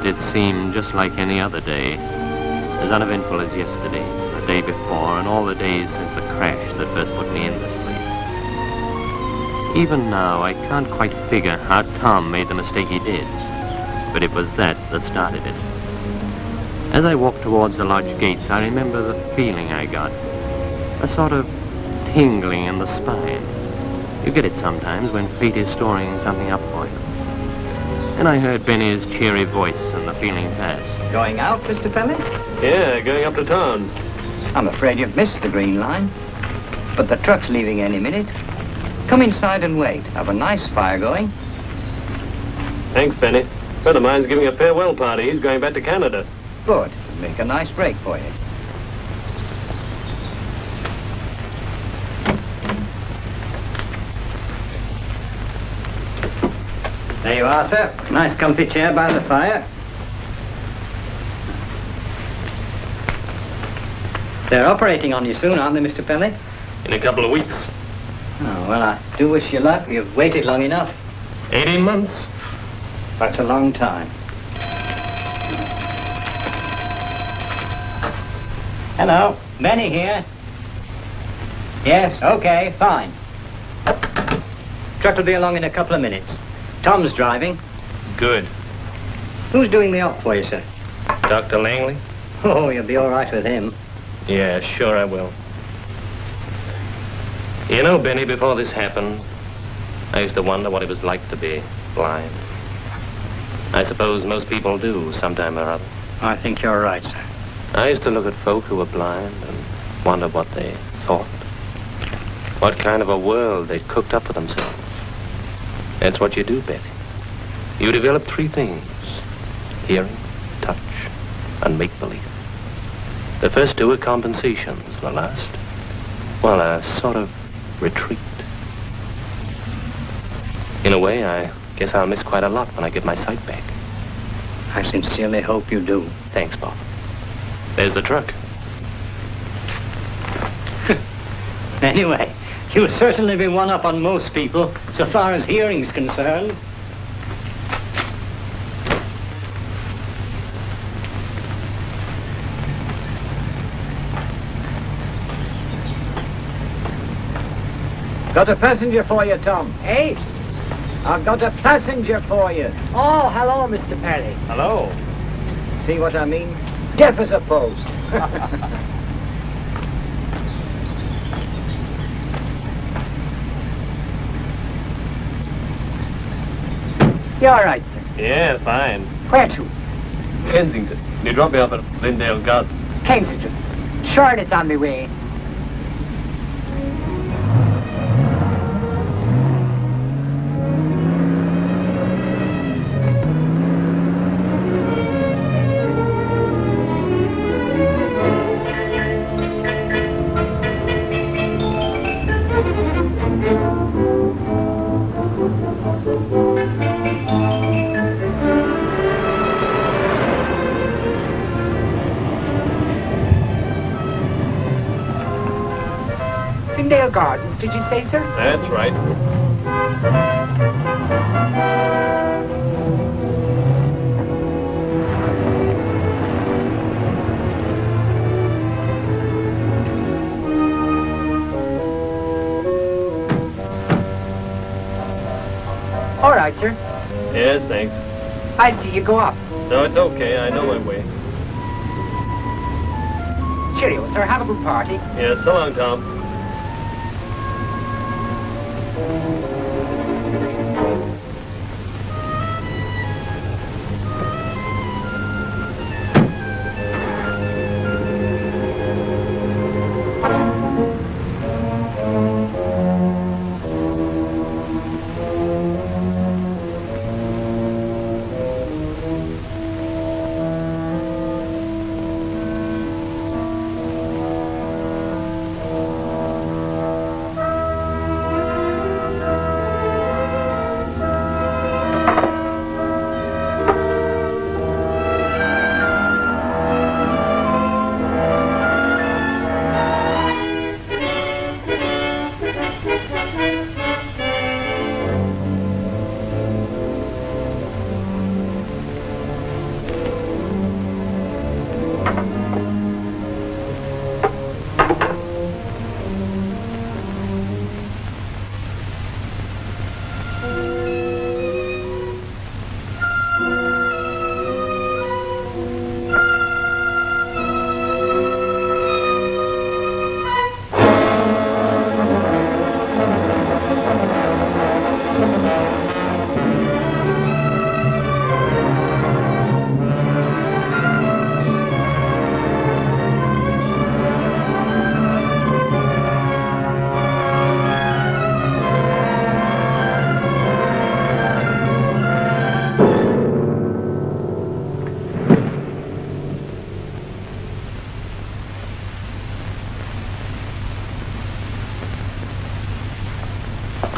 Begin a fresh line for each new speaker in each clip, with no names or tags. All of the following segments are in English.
it seemed just like any other day, as uneventful as yesterday, the day before, and all the days since the crash that first put me in this place. Even now, I can't quite figure how Tom made the mistake he did, but it was that started it. As I walked towards the lodge gates, I remember the feeling I got, a sort of tingling in the spine. You get it sometimes when fate is storing something up for you. And I heard Benny's cheery voice and the feeling passed.
Going out, Mr. Pelly?
Yeah, going up to town.
I'm afraid you've missed the green line. But the truck's leaving any minute. Come inside and wait. Have a nice fire going.
Thanks, Benny. A friend of mine's giving a farewell party. He's going back to Canada.
Good. Make a nice break for you. There you are, sir. Nice comfy chair by the fire. They're operating on you soon, aren't they, Mr. Pelly?
In a couple of weeks.
Oh, well, I do wish you luck. You've waited long enough.
18 months.
That's a long time. Hello, Benny here. Yes, okay, fine. Truck will be along in a couple of minutes. Tom's driving.
Good.
Who's doing the op for you, sir?
Dr. Langley?
Oh, you'll be all right with him.
Yeah, sure I will. You know, Benny, before this happened, I used to wonder what it was like to be blind. I suppose most people do sometime or other.
I think you're right, sir.
I used to look at folk who were blind and wonder what they thought. What kind of a world they'd cooked up for themselves. That's what you do, Benny. You develop three things: hearing, touch, and make-believe. The first two are compensations. The last, well, a sort of retreat. In a way, I guess I'll miss quite a lot when I get my sight back.
I sincerely hope you do.
Thanks, Bob. There's the truck.
Anyway, you'll certainly be one up on most people, so far as hearing's concerned. Got a passenger for you, Tom.
Hey?
I've got a passenger for you.
Oh, hello, Mr. Perry.
Hello.
See what I mean? Deaf as a post.
You all right, sir?
Yeah, fine.
Where to?
Kensington. You dropped me off at Lindale Gardens.
Kensington. Sure, it's on my way. Lindale Gardens, did you say, sir?
That's right.
All right, sir.
Yes, thanks.
I see you go up.
No, it's okay. I know my way.
Cheerio, sir. Have a good party.
Yeah, so long, Tom.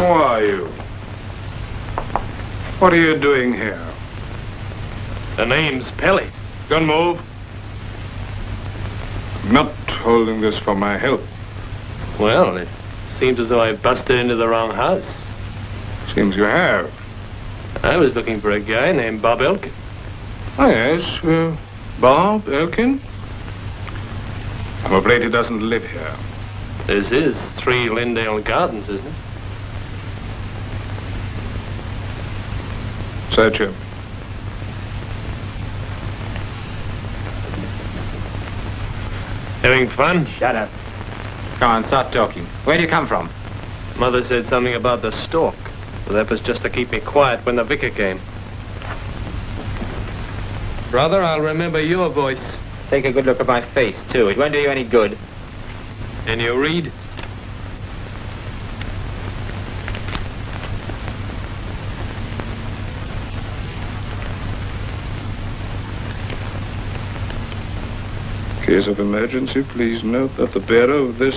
Who are you? What are you doing here?
The name's Pelly.
Don't move. I'm not holding this for my help.
Well, it seems as though I busted into the wrong house.
Seems you have.
I was looking for a guy named Bob Elkin.
Oh, yes. Bob Elkin? I'm afraid he doesn't live here.
This is 3 Lindale Gardens, isn't it?
Search him.
Having fun?
Shut up. Come on, start talking. Where do you come from?
Mother said something about the stork, but that was just to keep me quiet when the vicar came. Brother, I'll remember your voice.
Take a good look at my face, too. It won't do you any good.
And you read?
In case of emergency, please note that the bearer of this,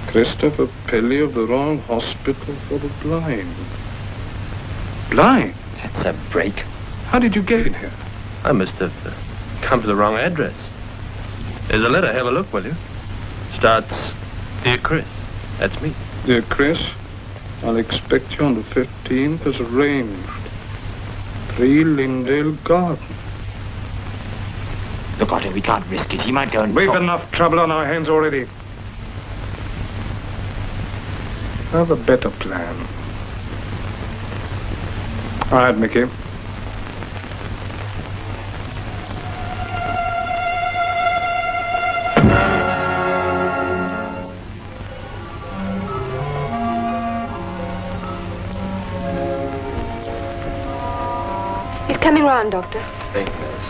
Christopher Pelly of the Royal Hospital for the Blind. Blind?
That's a break.
How did you get in here?
I must have come to the wrong address. There's a letter. Have a look, will you? Starts, Dear Chris. That's me.
Dear Chris, I'll expect you on the 15th as arranged. 3 Lindale Gardens.
Look, Otto, we can't risk it. He might go and...
We've enough trouble on our hands already. I have a better plan. All right, Mickey.
He's coming round, Doctor.
Thank you, nurse.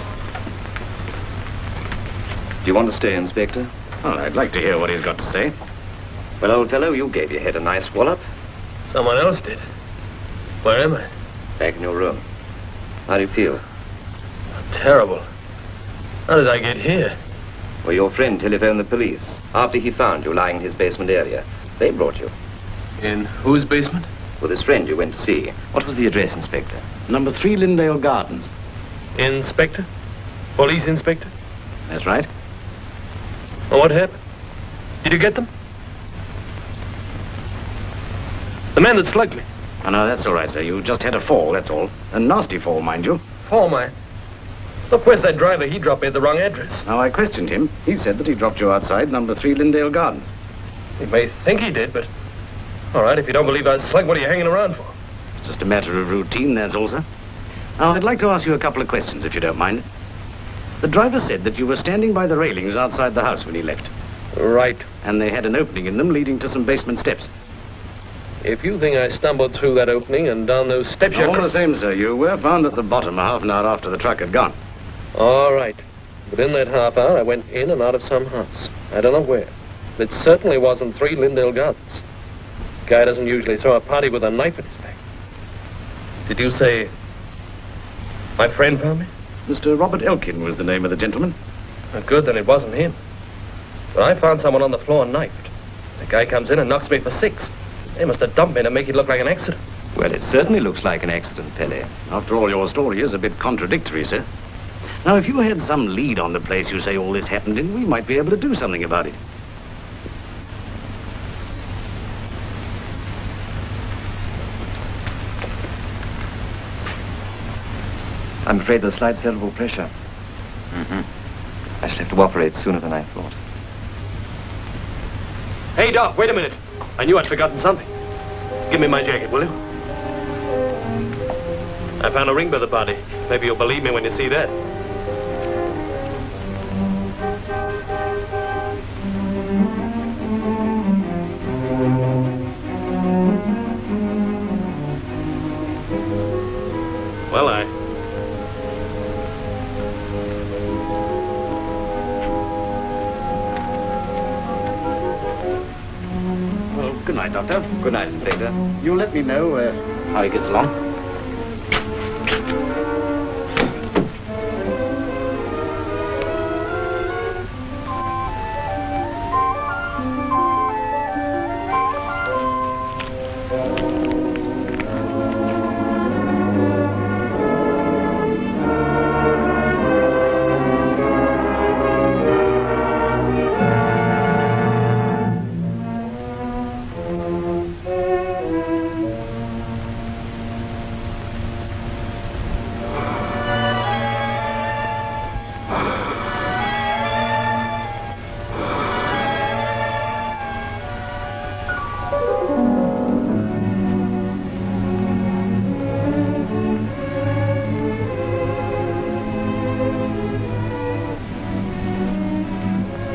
Do you want to stay, Inspector?
Well, I'd like to hear what he's got to say.
Well, old fellow, you gave your head a nice wallop.
Someone else did. Where am I?
Back in your room. How do you feel?
Terrible. How did I get here?
Well, your friend telephoned the police after he found you lying in his basement area. They brought you.
In whose basement?
With his friend you went to see. What was the address, Inspector?
Number 3 Lindale Gardens.
Inspector? Police inspector?
That's right.
Well, what happened? Did you get them? The man that slugged me.
Oh, no, that's all right, sir. You just had a fall, that's all. A nasty fall, mind you.
Oh, my. Look, where's that driver? He dropped me at the wrong address.
Now, I questioned him. He said that he dropped you outside number 3 Lindale Gardens.
He may think he did, but... All right, if you don't believe I was slugged, what are you hanging around for?
It's just a matter of routine, that's all, sir. Now, I'd like to ask you a couple of questions, if you don't mind. The driver said that you were standing by the railings outside the house when he left.
Right.
And they had an opening in them leading to some basement steps.
If you think I stumbled through that opening and down those steps...
All the same, sir, you were found at the bottom a half an hour after the truck had gone.
All right. Within that half hour, I went in and out of some house. I don't know where. But it certainly wasn't 3 Lindale Gardens. Guy doesn't usually throw a party with a knife in his back. Did you say... my friend found me?
Mr. Robert Elkin was the name of the gentleman.
Good, then it wasn't him. But I found someone on the floor knifed. The guy comes in and knocks me for 6. They must have dumped me to make it look like an accident.
Well, it certainly looks like an accident, Pelly. After all, your story is a bit contradictory, sir. Now, if you had some lead on the place you say all this happened in, we might be able to do something about it.
I'm afraid there's slight cerebral pressure. I shall have to operate sooner than I thought.
Hey, Doc, wait a minute. I knew I'd forgotten something. Give me my jacket, will you? I found a ring by the body. Maybe you'll believe me when you see that. Well,
Well, good night, Doctor.
Good night, Inspector.
You'll let me know how he gets along.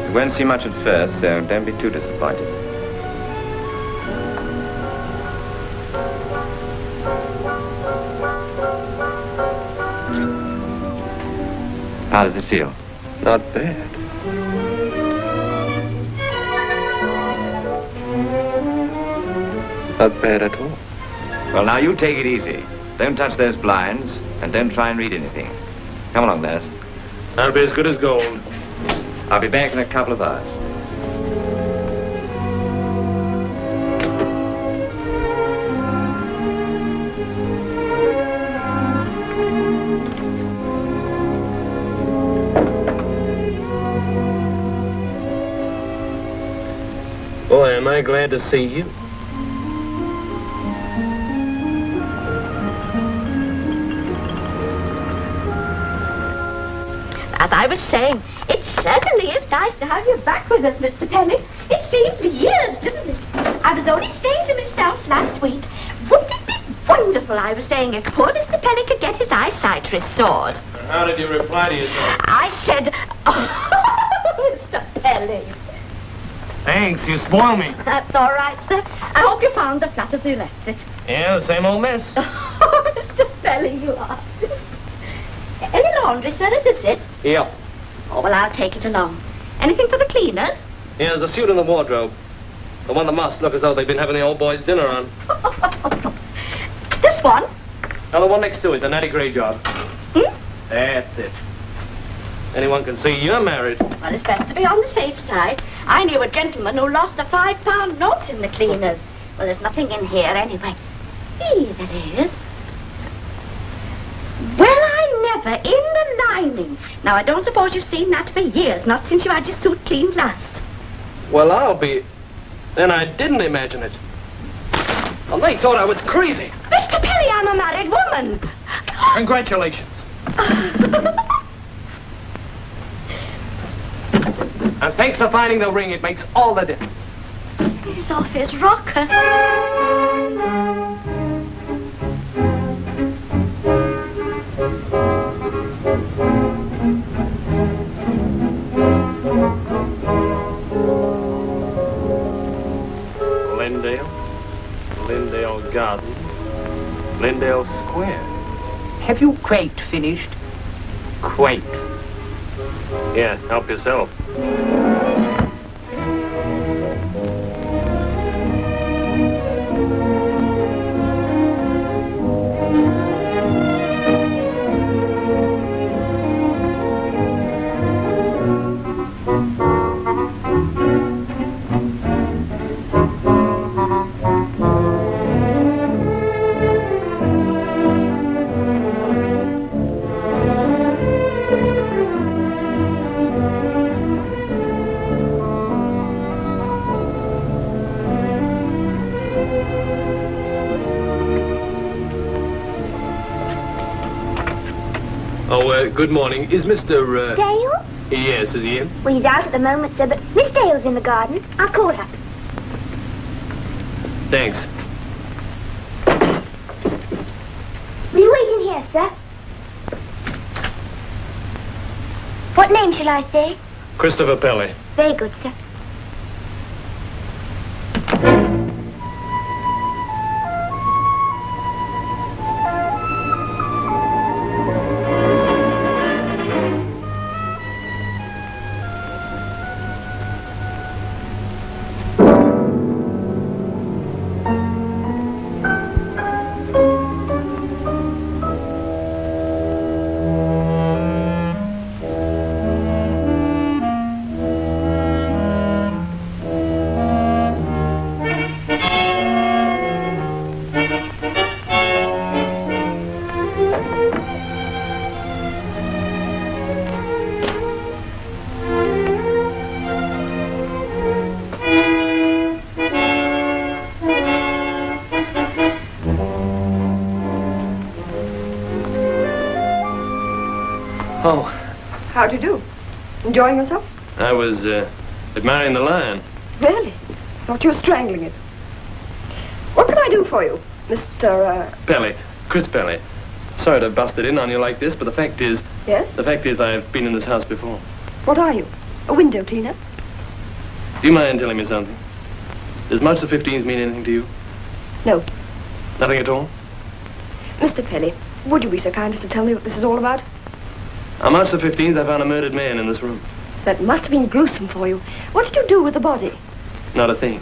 You won't see much at first, so don't be too disappointed. How does it feel?
Not bad. Not bad at all.
Well, now you take it easy. Don't touch those blinds, and don't try and read anything. Come along, nurse.
I'll be as good as gold.
I'll be back in a couple of hours.
Boy, am I glad to see you.
As I was saying, it certainly is nice to have you back with us, Mr. Penny. It seems years, doesn't it? I was only saying to Miss Self last week, wouldn't it be wonderful, I was saying, if poor Mr. Penny could get his eyesight restored.
How did you reply to yourself?
I said, oh, Mr. Penny.
Thanks, you spoil me.
That's all right, sir. I hope you found the flat as you left it.
Yeah, the same old mess.
Oh, Mr. Penny, you are. Any laundry, sir, is this it?
Yeah.
Oh, well, I'll take it along. Anything for the cleaners?
Yeah, there's a suit in the wardrobe. The one that must look as though they've been having the old boy's dinner on.
This one?
Now, the one next to it, the natty grey job.
Hmm?
That's it. Anyone can see you're married.
Well, it's best to be on the safe side. I knew a gentleman who lost a £5 note in the cleaners. Well, there's nothing in here anyway. There is. Well, I never. In the lining. Now, I don't suppose you've seen that for years, not since you had your suit cleaned last.
Well, I'll be... Then I didn't imagine it. Well, they thought I was crazy.
Mr. Pelly, I'm a married woman.
Congratulations. And thanks for finding the ring. It makes all the difference.
He's off his rocker.
Glendale Garden, Glendale Square.
Have you quite finished?
Quaint. Yeah, help yourself. Good morning. Is Mr.
Dale?
Yes, is he in?
Well, he's out at the moment, sir, but Miss Dale's in the garden. I'll call her.
Thanks.
Will you wait in here, sir? What name shall I say?
Christopher Pelly.
Very good, sir.
Oh,
How do you do? Enjoying yourself?
I was admiring the lion.
Really? Thought you were strangling it. What can I do for you, Mr.
Pelly. Chris Pelly. Sorry to have busted in on you like this, but the fact is
Yes?
I've been in this house before.
What are you? A window cleaner?
Do you mind telling me something? Does March the 15th mean anything to you?
No.
Nothing at all?
Mr. Pelly, would you be so kind as to tell me what this is all about?
On March the 15th, I found a murdered man in this room.
That must have been gruesome for you. What did you do with the body?
Not a thing.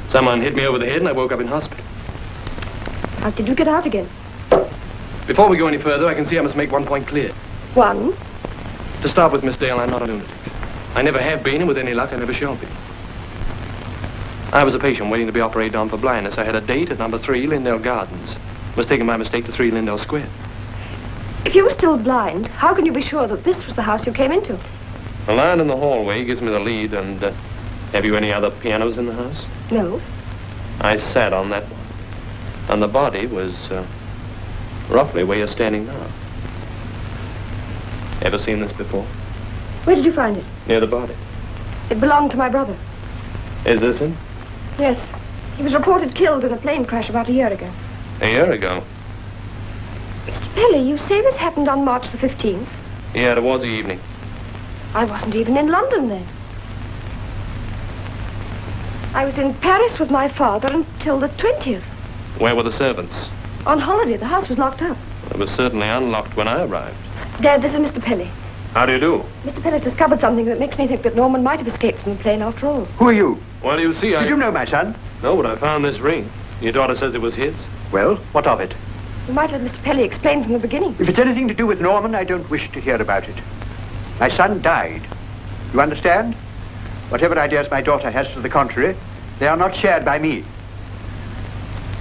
Someone hit me over the head and I woke up in hospital.
How did you get out again?
Before we go any further, I can see I must make one point clear.
One.
To start with, Miss Dale, I'm not a lunatic. I never have been, and with any luck, I never shall be. I was a patient waiting to be operated on for blindness. I had a date at number 3, Lindell Gardens. Was taken by mistake to 3 Lindell Square.
If you were still blind, how can you be sure that this was the house you came into?
The lion in the hallway gives me the lead, and have you any other pianos in the house?
No.
I sat on that one. And the body was roughly where you're standing now. Ever seen this before?
Where did you find it?
Near the body.
It belonged to my brother.
Is this him?
Yes. He was reported killed in a plane crash about a year ago.
A year ago?
Mr. Pelly, you say this happened on March the 15th?
Yeah, towards the evening.
I wasn't even in London then. I was in Paris with my father until the 20th.
Where were the servants?
On holiday. The house was locked up.
It was certainly unlocked when I arrived.
Dad, this is Mr. Pelly.
How do you do?
Mr. Pelly's discovered something that makes me think that Norman might have escaped from the plane after all.
Who are you?
Well, you see,
Did you know my son?
No, but I found this ring. Your daughter says it was his.
Well, what of it?
You might let Mr. Pelly explain from the beginning.
If it's anything to do with Norman, I don't wish to hear about it. My son died. You understand? Whatever ideas my daughter has to the contrary, they are not shared by me.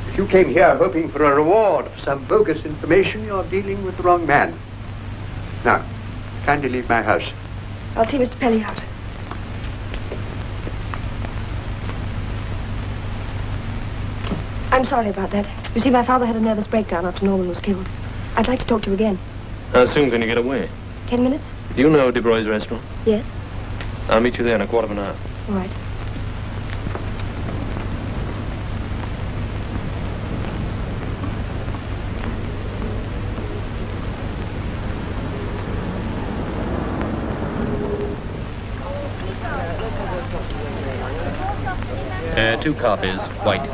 If you came here hoping for a reward for some bogus information, you're dealing with the wrong man. Now, kindly leave my house.
I'll see Mr. Pelly out. I'm sorry about that. You see, my father had a nervous breakdown after Norman was killed. I'd like to talk to you again.
How soon can you get away?
10 minutes?
Do you know De Broy's restaurant?
Yes.
I'll meet you there in a quarter of an hour.
All right.
Two coffees, white.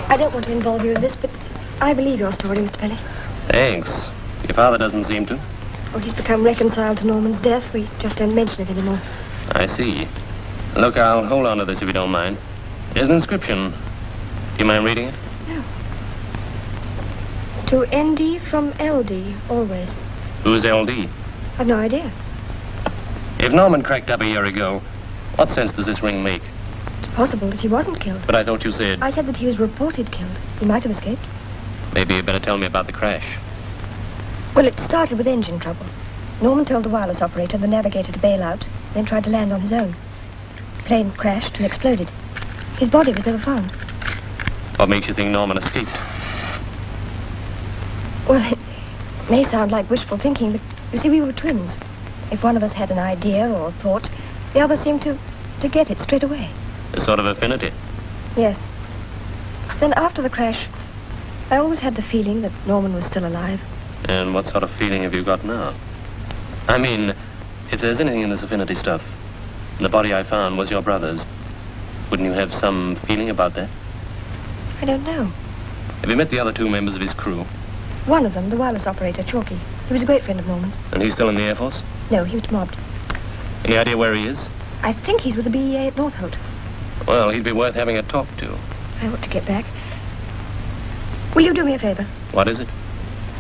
I don't want to involve you in this, but I believe your story, Mr. Pelly.
Thanks. Your father doesn't seem to.
Oh, he's become reconciled to Norman's death. We just don't mention it anymore.
I see. Look, I'll hold on to this if you don't mind. There's an inscription. Do you mind reading it?
No. To ND from LD, always.
Who's LD?
I've no idea.
If Norman cracked up a year ago, what sense does this ring make?
It's possible that he wasn't killed.
But I thought you said...
I said that he was reported killed. He might have escaped.
Maybe you'd better tell me about the crash.
Well, it started with engine trouble. Norman told the wireless operator the navigator to bail out, then tried to land on his own. The plane crashed and exploded. His body was never found.
What makes you think Norman escaped?
Well, it may sound like wishful thinking, but you see, we were twins. If one of us had an idea or a thought, the other seemed to get it straight away.
A sort of affinity.
Yes. Then after the crash, I always had the feeling that Norman was still alive.
And what sort of feeling have you got now? I mean, if there's anything in this affinity stuff, and the body I found was your brother's, wouldn't you have some feeling about that?
I don't know.
Have you met the other two members of his crew?
One of them, the wireless operator, Chalky. He was a great friend of Norman's.
And he's still in the Air Force?
No, he was mobbed.
Any idea where he is?
I think he's with the BEA at Northolt.
Well, he'd be worth having a talk to.
I ought to get back. Will you do me a favor?
What is it?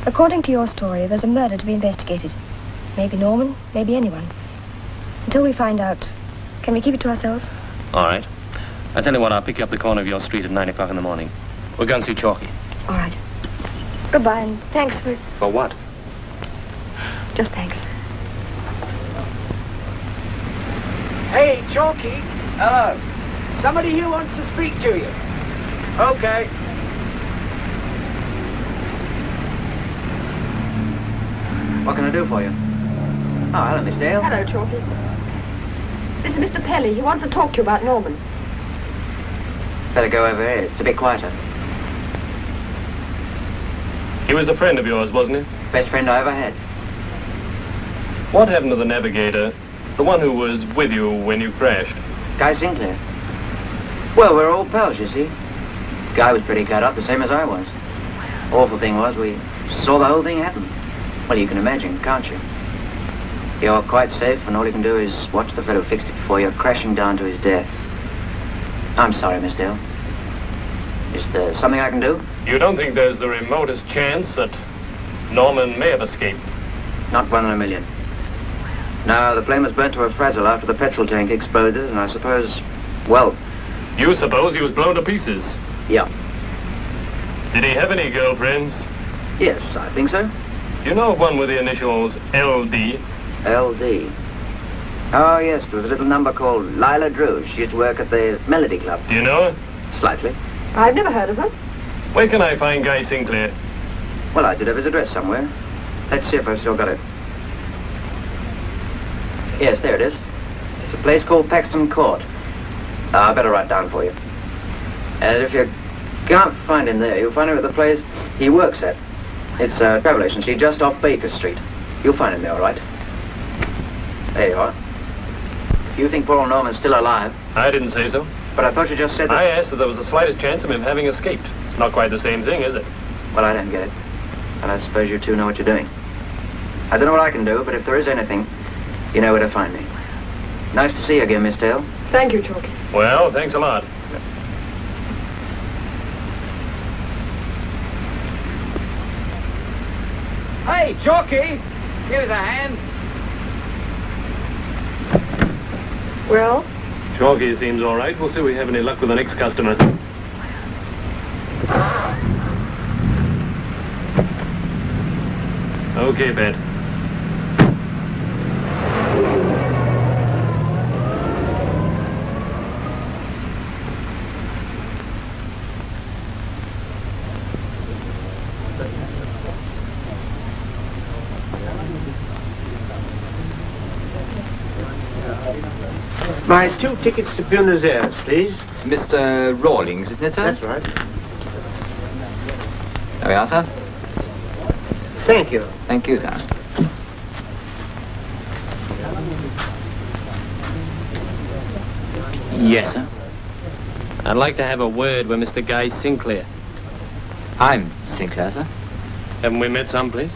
According to your story, there's a murder to be investigated. Maybe Norman, maybe anyone. Until we find out, can we keep it to ourselves?
All right. I tell you what, I'll pick you up the corner of your street at 9 o'clock in the morning. We'll go and see Chalky.
All right. Goodbye, and thanks for...
For what?
Just thanks.
Hey, Chalky. Hello. Somebody here wants to speak to you. Okay.
What can I do for you? Oh, hello, Miss Dale.
Hello, Chalky. This is Mr. Pelly. He wants to talk to you about Norman.
Better go over here. It's a bit quieter.
He was a friend of yours, wasn't he?
Best friend I ever had.
What happened to the navigator? The one who was with you when you crashed?
Guy Sinclair. Well, we're all pals, you see. Guy was pretty cut up, the same as I was. Awful thing was, we saw the whole thing happen. Well, you can imagine, can't you? You're quite safe, and all you can do is watch the fellow who fixed it before you're crashing down to his death. I'm sorry, Miss Dale. Is there something I can do?
You don't think there's the remotest chance that Norman may have escaped?
Not 1 in a million. No, the plane was burnt to a frazzle after the petrol tank exploded, and I suppose, well...
You suppose he was blown to pieces?
Yeah.
Did he have any girlfriends?
Yes, I think so.
You know of one with the initials LD?
LD. Oh, yes, there was a little number called Lila Drew. She used to work at the Melody Club.
Do you know her?
Slightly.
I've never heard of her.
Where can I find Guy Sinclair?
Well, I did have his address somewhere. Let's see if I've still got it. Yes, there it is. It's a place called Paxton Court. I better write down for you. And if you can't find him there, you'll find him at the place he works at. It's a travel agency just off Baker Street. You'll find him there, all right? There you are. If you think poor old Norman's still alive...
I didn't say so.
But I thought you just said that...
I asked if there was the slightest chance of him having escaped. Not quite the same thing, is it?
Well, I don't get it. And I suppose you two know what you're doing. I don't know what I can do, but if there is anything, you know where to find me. Nice to see you again, Miss Dale.
Thank you, Chalky.
Well, thanks a lot.
Hey, Chalky. Give us a hand.
Well?
Chalky seems all right. We'll see if we have any luck with the next customer. Okay, Pat.
My 2 tickets to Buenos Aires, please.
Mr. Rawlings, isn't it, sir?
That's right.
There we are, sir.
Thank you.
Thank you, sir. Yes, sir.
I'd like to have a word with Mr. Guy Sinclair.
I'm Sinclair, sir.
Haven't we met someplace?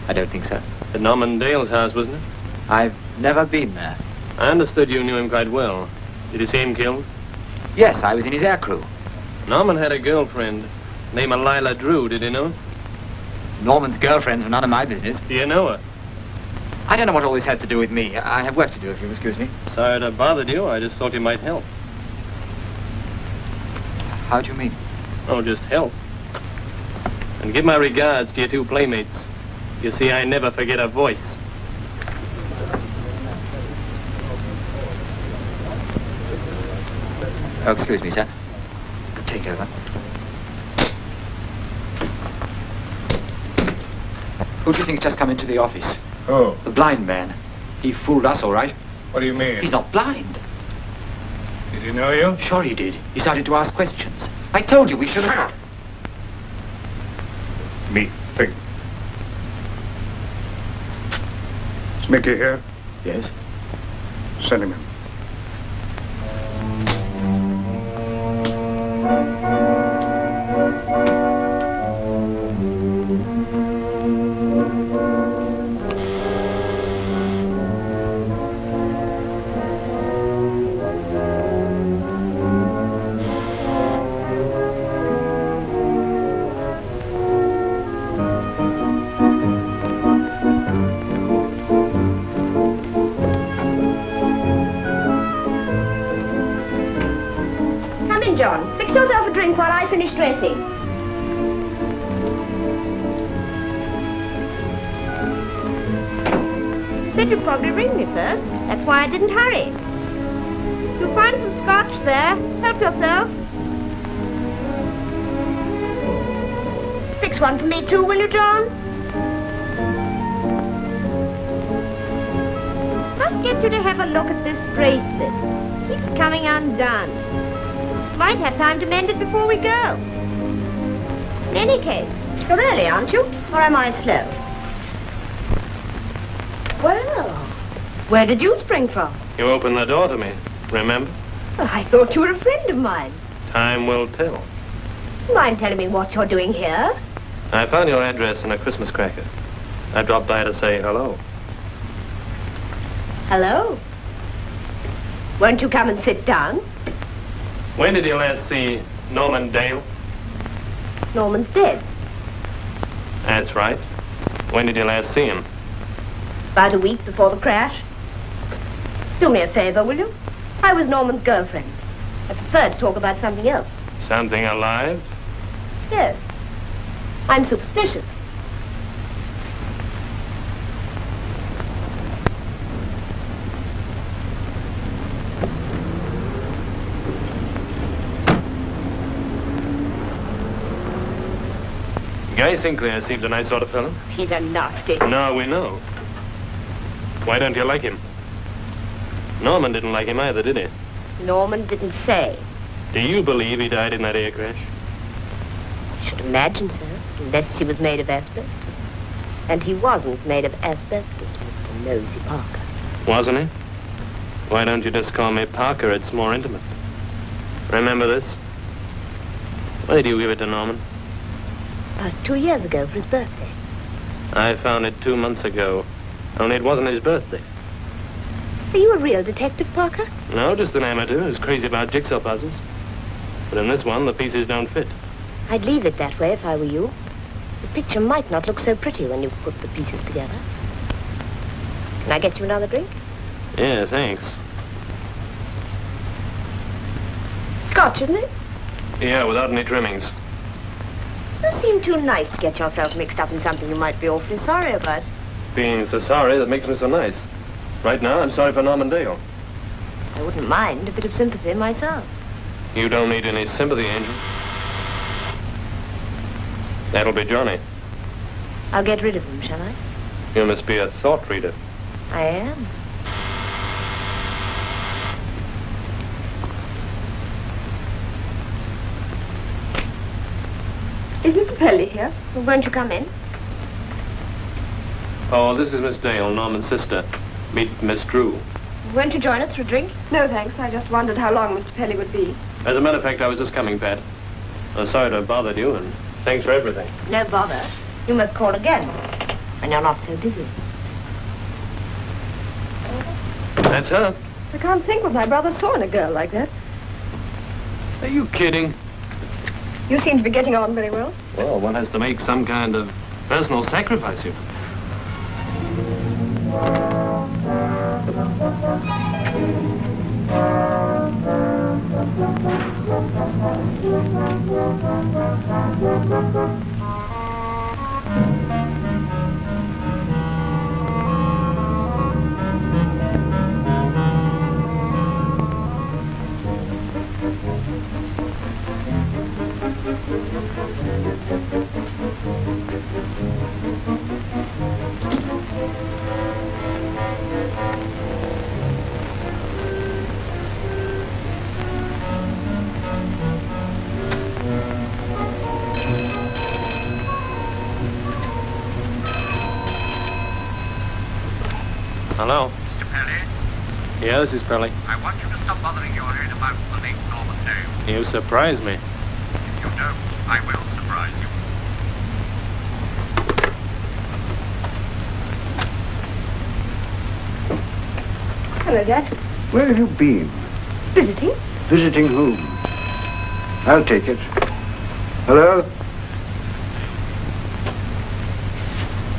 I don't think so.
At Norman Dale's house, wasn't it?
I've never been there.
I understood you knew him quite well. Did you see him killed?
Yes, I was in his air crew.
Norman had a girlfriend named Lila Drew. Did you know?
Norman's girlfriends were none of my business.
Do you know her?
I don't know what all this has to do with me. I have work to do, if you'll excuse me.
Sorry to bother you. I just thought you might help.
How do you mean?
Oh, just help. And give my regards to your 2 playmates. You see, I never forget a voice.
Oh, excuse me, sir. Take over. Who do you think's just come into the office?
Oh,
The blind man. He fooled us, all right.
what do you mean?
He's not blind.
Did he know you?
Sure he did. He started to ask questions. I told you we should have...
Me think. Is Mickey here?
Yes?
Send him in.
Come in, John. Fix yourself a drink while I finish dressing. You said you'd probably ring me first. That's why I didn't hurry. You'll find some scotch there. Help yourself. Fix one for me too, will you, John? Must get you to have a look at this bracelet. Keeps coming undone. Might have time to mend it before we go. In any case, you're early, aren't you? Or am I slow? Well, where did you spring from?
You opened the door to me, remember?
Well, I thought you were a friend of mine.
Time will tell.
Mind telling me what you're doing here?
I found your address in a Christmas cracker. I dropped by to say hello.
Hello. Won't you come and sit down?
When did you last see Norman Dale?
Norman's dead.
That's right. When did you last see him?
About a week before the crash. Do me a favor, will you? I was Norman's girlfriend. I prefer to talk about something else.
Something alive?
Yes. I'm superstitious.
Guy Sinclair seems a nice sort of fellow.
He's a nasty.
No, we know. Why don't you like him? Norman didn't like him either, did he?
Norman didn't say.
Do you believe he died in that air crash?
I should imagine so, unless he was made of asbestos. And he wasn't made of asbestos, Mr. Nosy Parker.
Wasn't he? Why don't you just call me Parker? It's more intimate. Remember this? Why did you give it to Norman?
About 2 years ago for his birthday.
I found it 2 months ago. Only it wasn't his birthday.
Are you a real detective, Parker?
No, just an amateur who's crazy about jigsaw puzzles. But in this one, the pieces don't fit.
I'd leave it that way if I were you. The picture might not look so pretty when you put the pieces together. Can I get you another drink?
Yeah, thanks.
Scotch, isn't it?
Yeah, without any trimmings.
You seem too nice to get yourself mixed up in something you might be awfully sorry about.
Being so sorry, that makes me so nice. Right now, I'm sorry for Norman Dale.
I wouldn't mind a bit of sympathy myself.
You don't need any sympathy, Angel. That'll be Johnny.
I'll get rid of him, shall I?
You must be a thought reader.
I am. Is Mr. Pelly here? Well, won't you come in?
Oh, this is Miss Dale, Norman's sister. Meet Miss Drew.
Won't you join us for a drink?
No, thanks. I just wondered how long Mr. Pelly would be.
As a matter of fact, I was just coming, Pat. I'm sorry to have bothered you, and thanks for everything.
No bother. You must call again when you're not so busy.
That's her.
I can't think what my brother saw in a girl like that.
Are you kidding?
You seem to be getting on very well.
Well, one has to make some kind of personal sacrifice here. Hello?
Mr. Pelly,
Yeah, this is Pelly.
I want you to stop bothering your head about the late Norman Dale.
You surprised me.
If you don't, I will surprise you.
Hello, Dad.
Where have you been?
Visiting?
Visiting whom? I'll take it. Hello?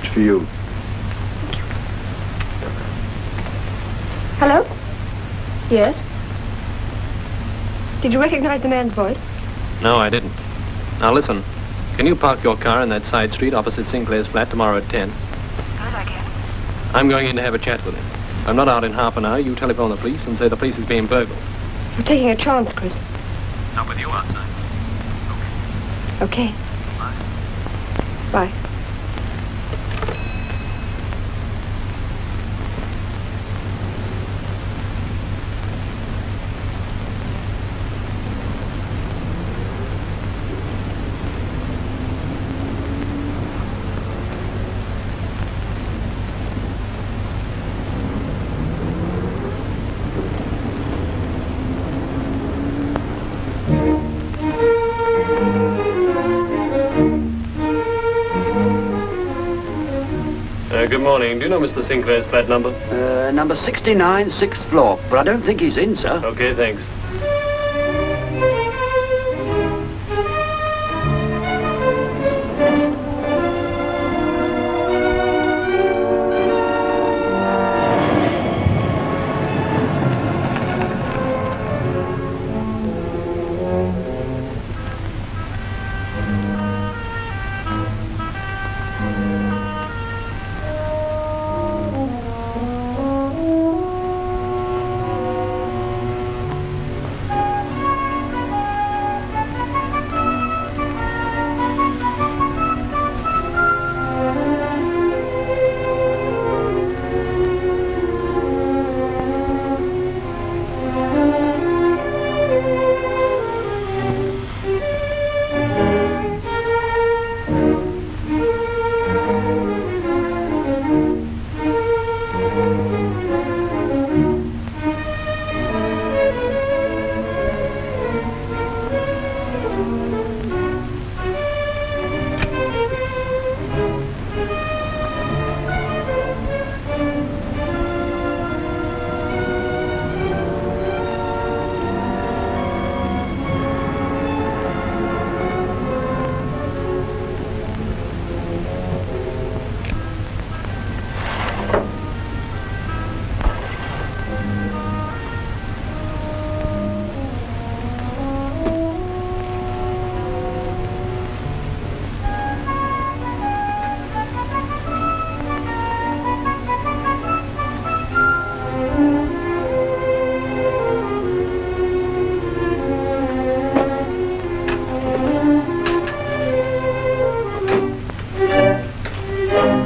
It's for you.
Hello? Yes? Did you recognize the man's voice?
No, I didn't. Now listen, can you park your car in that side street opposite Sinclair's flat tomorrow at 10?
Good idea.
I'm going in to have a chat with him. If I'm not out in half an hour, you telephone the police and say the place is being burgled.
You're taking a chance, Chris.
Not with you outside.
Okay.
Bye.
Bye.
Good morning. Do you know Mr. Sinclair's flat number?
Number 69, 6th floor. But I don't think he's in, sir.
Okay, thanks.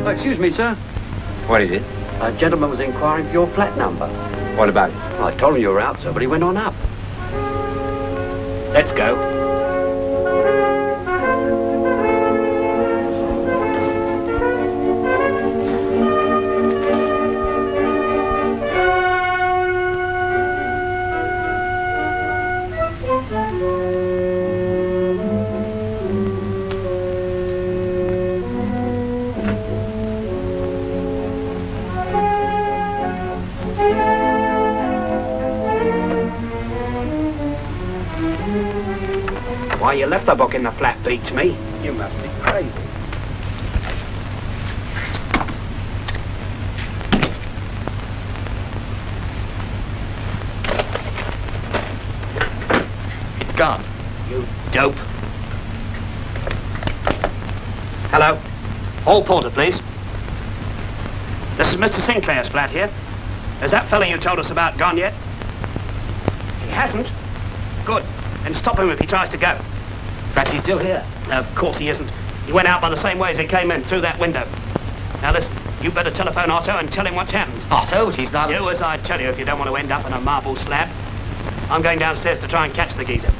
Excuse me, sir.
What is it?
A gentleman was inquiring for your flat number.
What about it?
Well, I told him you were out, sir, but he went on up.
Let's go.
Why you left the book in the flat beats me.
You must be crazy. It's gone.
You dope.
Hello. Hall porter, please. This is Mr. Sinclair's flat here. Has that fellow you told us about gone yet? He hasn't? Good. Then stop him if he tries to go.
Perhaps he's still here.
Of course he isn't. He went out by the same way as he came in, through that window. Now listen, you better telephone Otto and tell him what's happened.
Otto? He's not...
Do as I tell you if you don't want to end up in a marble slab. I'm going downstairs to try and catch the geezer.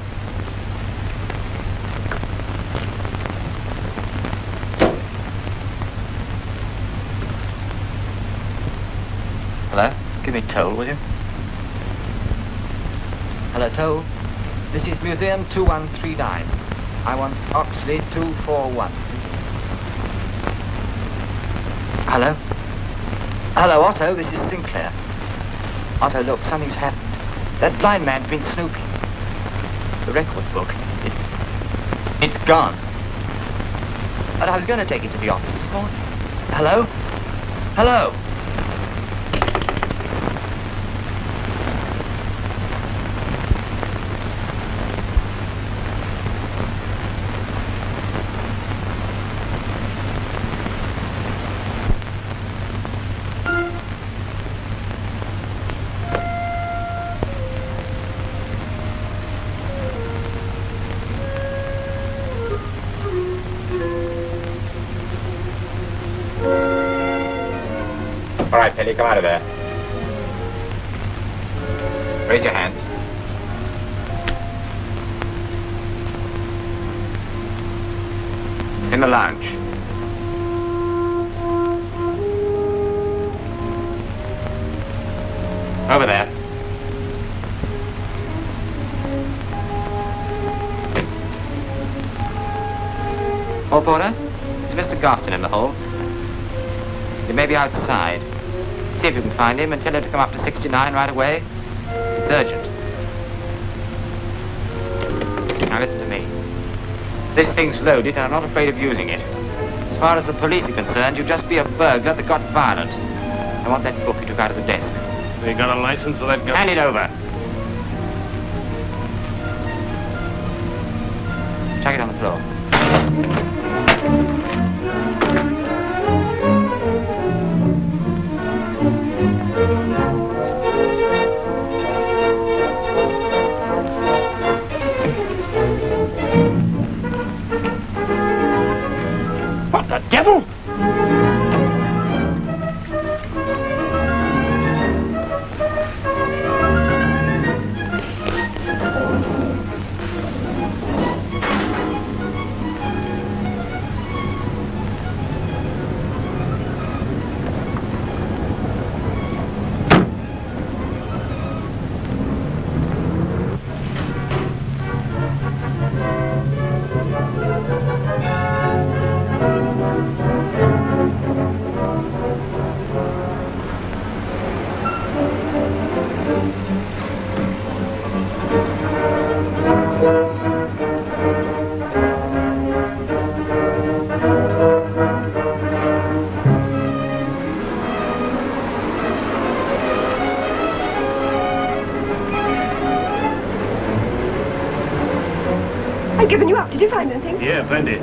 Hello? Give me toll, will you? Hello, toll. This is Museum 2139. I want Oxley 241. Hello? Hello, Otto, this is Sinclair. Otto, look, something's happened. That blind man's been snooping. The record book, it's gone. And I was going to take it to the office this morning. Hello? Hello?
All right, Penny, come out of there. Raise your hands. In the lounge. Over there.
Hall porter, is Mr. Garston in the hall? He may be outside. See if you can find him and tell him to come up to 69 right away. It's urgent. Now listen to me. This thing's loaded and I'm not afraid of using it. As far as the police are concerned, you'd just be a burglar that got violent. I want that book you took out of the desk.
You got a license for that gun?
Hand it over. Chuck it on the floor.
What the devil?
I've given you up. Did you find anything?
Yeah, plenty.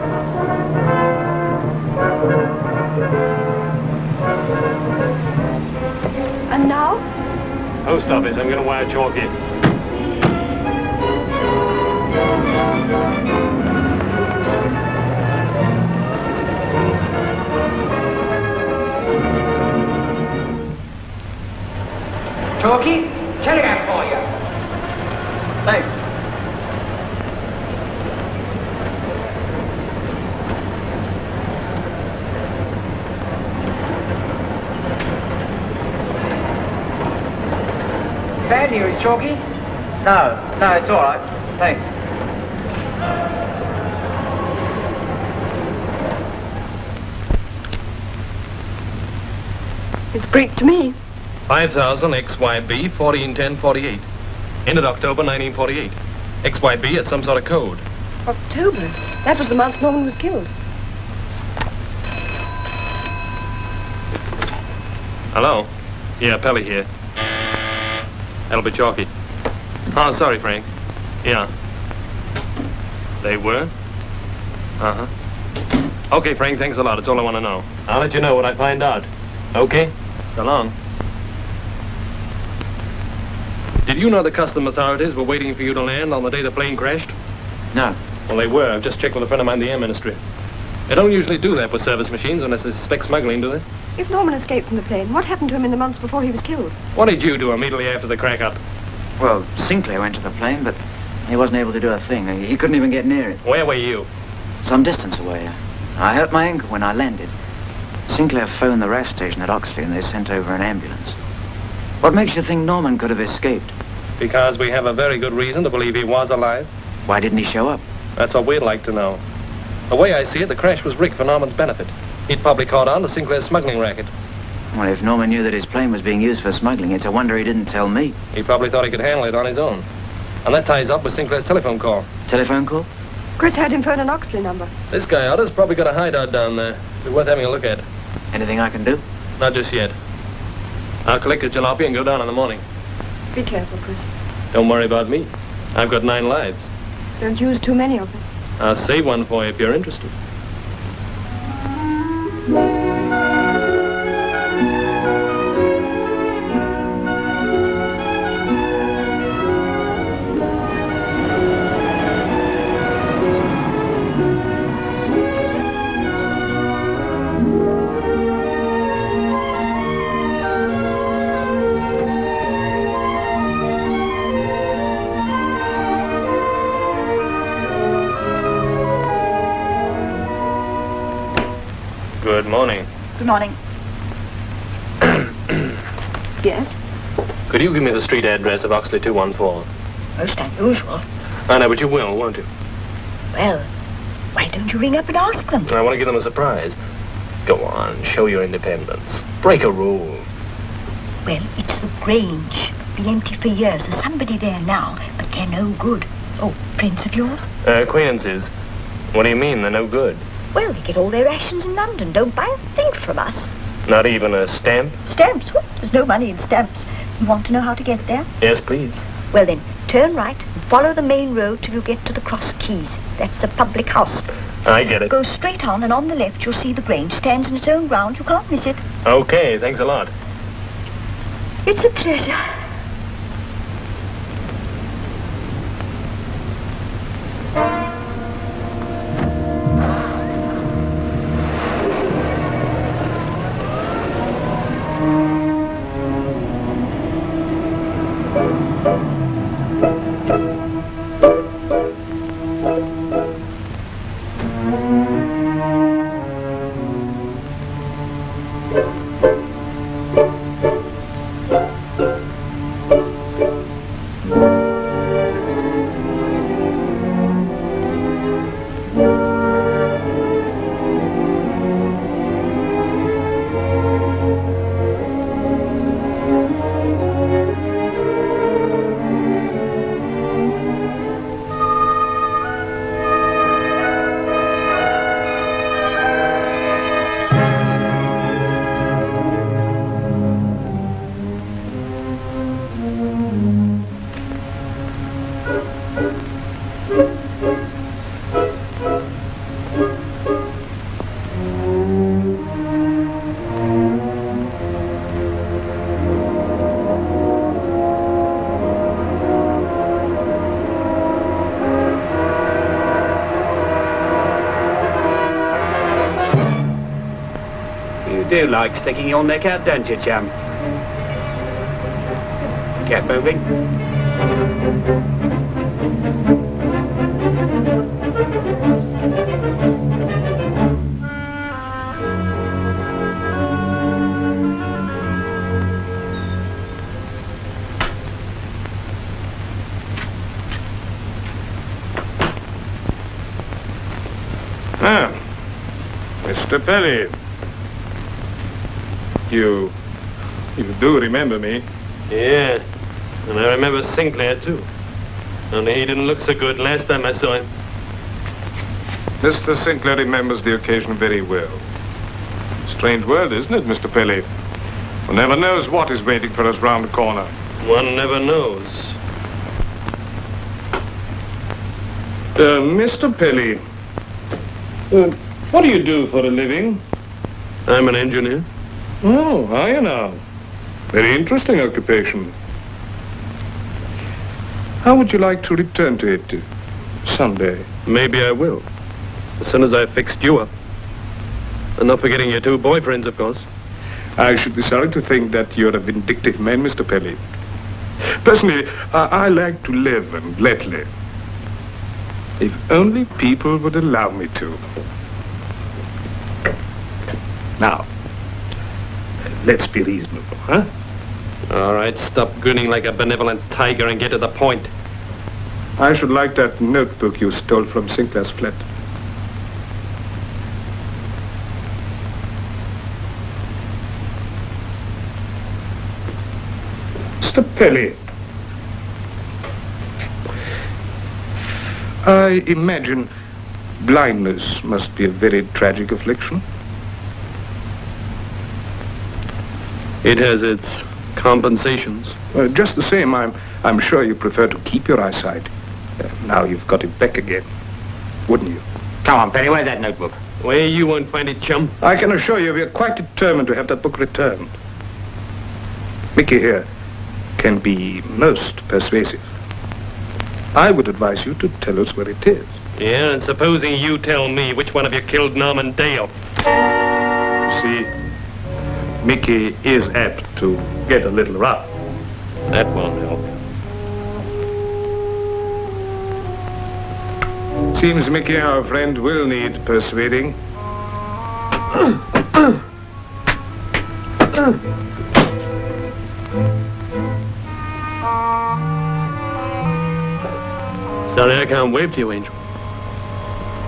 And now?
Post office. I'm going to wire Chalky.
Chalky, telegram for you.
Thanks.
Bad news, Chalky?
No, it's all right. Thanks.
It's Greek to me.
5,000 XYB 141048. Ended October 1948. XYB at some sort of code.
October. That was the month Norman was killed.
Hello? Yeah, Pelly here. That'll be Chalky. Oh, sorry, Frank. Yeah. They were? Uh-huh. Okay, Frank, thanks a lot. It's all I want to know. I'll let you know what I find out. Okay? So long. Did you know the custom authorities were waiting for you to land on the day the plane crashed?
No.
Well, they were. I've just checked with a friend of mine in the Air Ministry. They don't usually do that with service machines unless they suspect smuggling, do they?
If Norman escaped from the plane, what happened to him in the months before he was killed?
What did you do immediately after the crack-up?
Well, Sinclair went to the plane, but he wasn't able to do a thing. He couldn't even get near it.
Where were you?
Some distance away. I hurt my ankle when I landed. Sinclair phoned the RAF station at Oxley and they sent over an ambulance. What makes you think Norman could have escaped?
Because we have a very good reason to believe he was alive.
Why didn't he show up?
That's what we'd like to know. The way I see it, the crash was rigged for Norman's benefit. He'd probably caught on to Sinclair's smuggling racket.
Well, if Norman knew that his plane was being used for smuggling, it's a wonder he didn't tell me.
He probably thought he could handle it on his own. And that ties up with Sinclair's telephone call.
Telephone call?
Chris had him phone an Oxley number.
This guy Otter's probably got a hideout down there. Be worth having a look at.
Anything I can do?
Not just yet. I'll collect a jalopy and go down in the morning.
Be careful, Chris.
Don't worry about me. I've got 9 lives.
Don't use too many of them.
I'll save one for you if you're interested. Good morning.
Good morning. Yes?
Could you give me the street address of Oxley 214?
Most unusual.
I know, but you will, won't you?
Well, why don't you ring up and ask them?
I want to give them a surprise. Go on, show your independence. Break a rule.
Well, it's the Grange. Been empty for years. There's somebody there now, but they're no good. Oh, friends of yours?
Acquaintances. What do you mean, they're no good?
Well, they get all their rations in London. Don't buy a thing from us.
Not even a stamp?
Stamps? What? There's no money in stamps. You want to know how to get there?
Yes, please.
Well then, turn right and follow the main road till you get to the Cross Keys. That's a public house.
I get it.
Go straight on and on the left you'll see the Grange. Stands in its own ground. You can't miss it.
Okay, thanks a lot.
It's a pleasure.
You do like sticking your neck out, don't you, chum? Get moving.
Ah, Mr. Perry. You do remember me?
Yeah, and I remember Sinclair, too. Only he didn't look so good last time I saw him.
Mr. Sinclair remembers the occasion very well. Strange world, isn't it, Mr. Pelly? One never knows what is waiting for us round the corner.
One never knows.
Mr. Pelly, what do you do for a living?
I'm an engineer.
Oh, are you now? Very interesting occupation. How would you like to return to it someday?
Maybe I will. As soon as I've fixed you up. And not forgetting your two boyfriends, of course.
I should be sorry to think that you're a vindictive man, Mr. Pelly. Personally, I like to live and let live. If only people would allow me to. Now, let's be reasonable, huh?
All right, stop grinning like a benevolent tiger and get to the point.
I should like that notebook you stole from Sinclair's flat. Mr. Pelly, I imagine blindness must be a very tragic affliction.
It has its compensations.
Just the same, I'm sure you prefer to keep your eyesight. Now you've got it back again, wouldn't you?
Come on, Penny, where's that notebook?
Where you won't find it, chum.
I can assure you we're quite determined to have that book returned. Mickey here can be most persuasive. I would advise you to tell us where it is.
Yeah, and supposing you tell me which one of you killed Norman Dale.
You see, Mickey is apt to get a little rough.
That won't help.
Seems, Mickey, our friend will need persuading.
Sorry, I can't wave to you, Angel.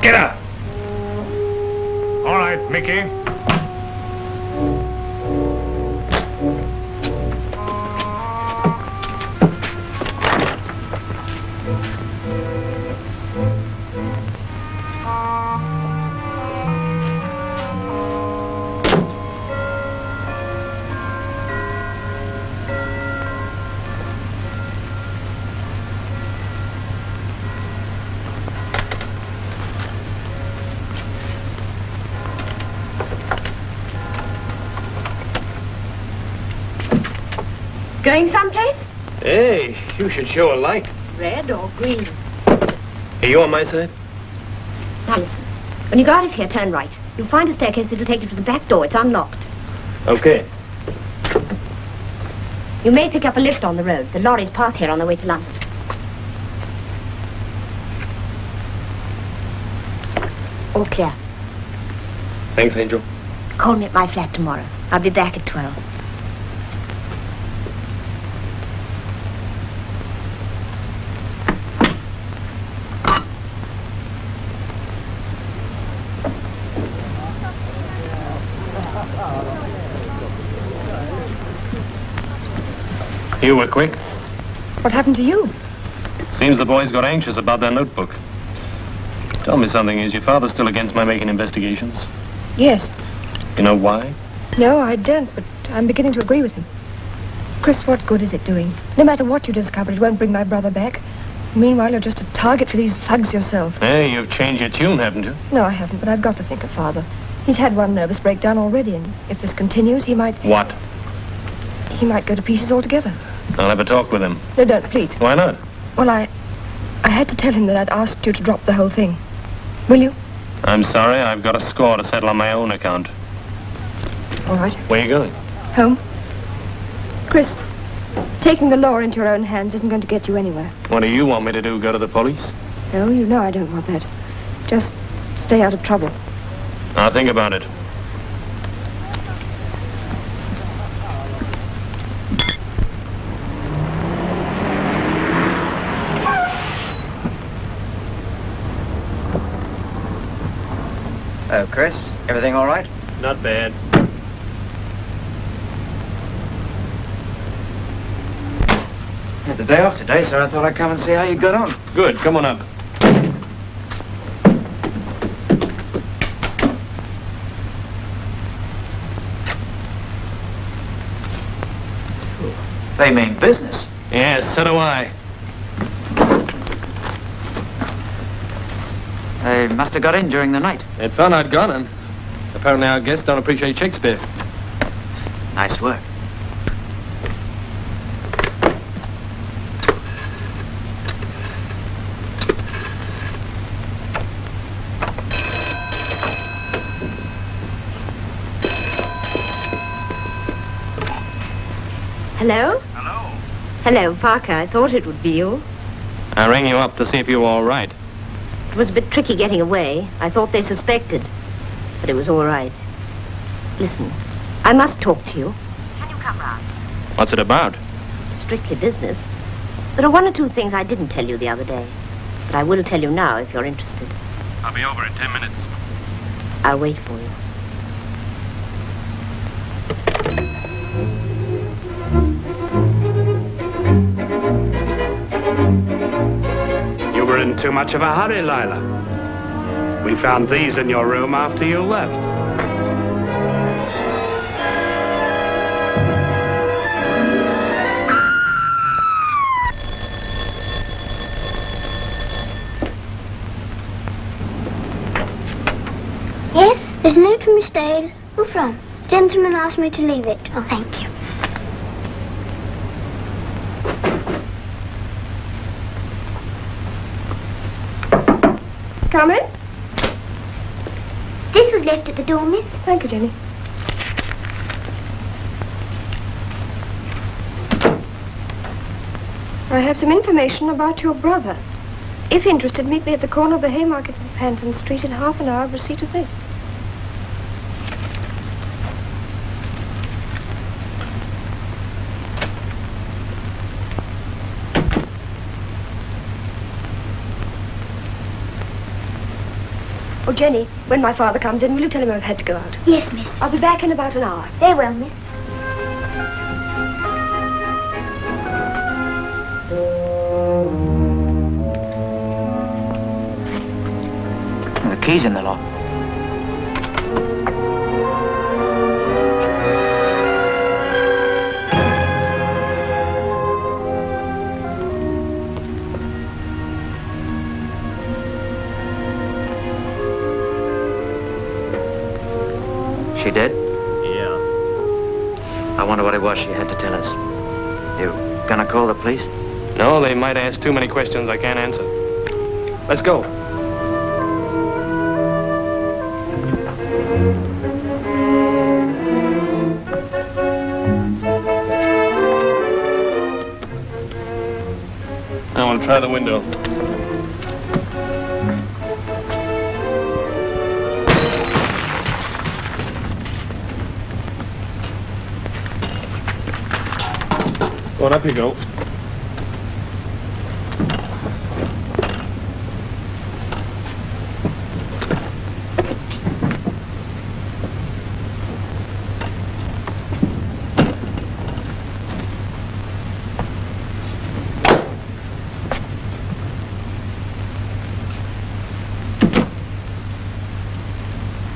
Get up! All right, Mickey.
Going someplace?
Hey, you should show a light.
Red or green?
Are you on my side?
Now listen. When you go out of here, turn right. You'll find a staircase that will take you to the back door. It's unlocked.
Okay.
You may pick up a lift on the road. The lorries pass here on their way to London. All clear.
Thanks, Angel.
Call me at my flat tomorrow. I'll be back at 12.
You were quick.
What happened to you?
Seems the boys got anxious about their notebook. Tell me something. Is your father still against my making investigations?
Yes.
You know why?
No, I don't, but I'm beginning to agree with him. Chris, what good is it doing? No matter what you discover, it won't bring my brother back. Meanwhile, you're just a target for these thugs yourself.
Hey, you've changed your tune, haven't you?
No, I haven't, but I've got to think of Father. He's had one nervous breakdown already, and if this continues, he might...
What?
He might go to pieces altogether.
I'll have a talk with him.
No, don't, please.
Why not?
Well, I had to tell him that I'd asked you to drop the whole thing. Will you?
I'm sorry, I've got a score to settle on my own account.
All right.
Where are you going?
Home. Chris, taking the law into your own hands isn't going to get you anywhere.
What do you want me to do, go to the police?
No, you know I don't want that. Just stay out of trouble.
I'll think about it.
Oh, Chris, everything all right?
Not bad.
Had the day off today, so I thought I'd come and see how you got on.
Good, come on up.
They mean business.
Yes, so do I.
They must have got in during the night.
They'd found I'd gone, and apparently our guests don't appreciate Shakespeare.
Nice work.
Hello?
Hello?
Hello, Parker. I thought it would be you.
I rang you up to see if you were all right.
It was a bit tricky getting away. I thought they suspected. But it was all right. Listen, I must talk to you.
Can you come round?
What's it about?
Strictly business. There are one or two things I didn't tell you the other day. But I will tell you now if you're interested.
I'll be over in 10 minutes.
I'll wait for you.
You were in too much of a hurry, Lila. We found these in your room after you left.
Yes, there's a note from Miss Dale. Who from? Gentleman asked me to leave it. Oh, thank you.
Come in.
This was left at the door, miss.
Thank you, Jenny. I have some information about your brother. If interested, meet me at the corner of the Haymarket and Panton Street in half an hour of receipt of this. Oh, Jenny, when my father comes in, will you tell him I've had to go out?
Yes, miss.
I'll be back in about an hour.
Very well, miss.
The key's in the lock. She dead?
Yeah.
I wonder what it was she had to tell us. You gonna call the police?
No, they might ask too many questions I can't answer. Let's go. Now we'll try the window. Go on, up you go.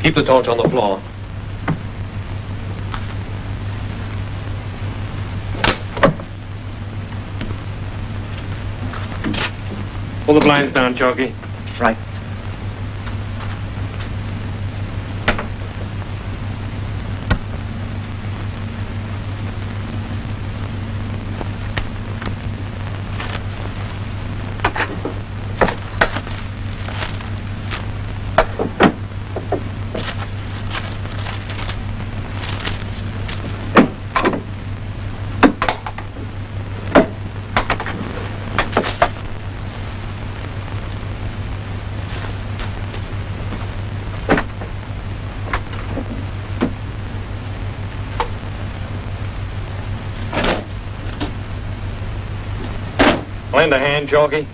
Keep the torch on the floor. Pull the blinds down, Chalky.
Right.
Lend a hand, Chalky.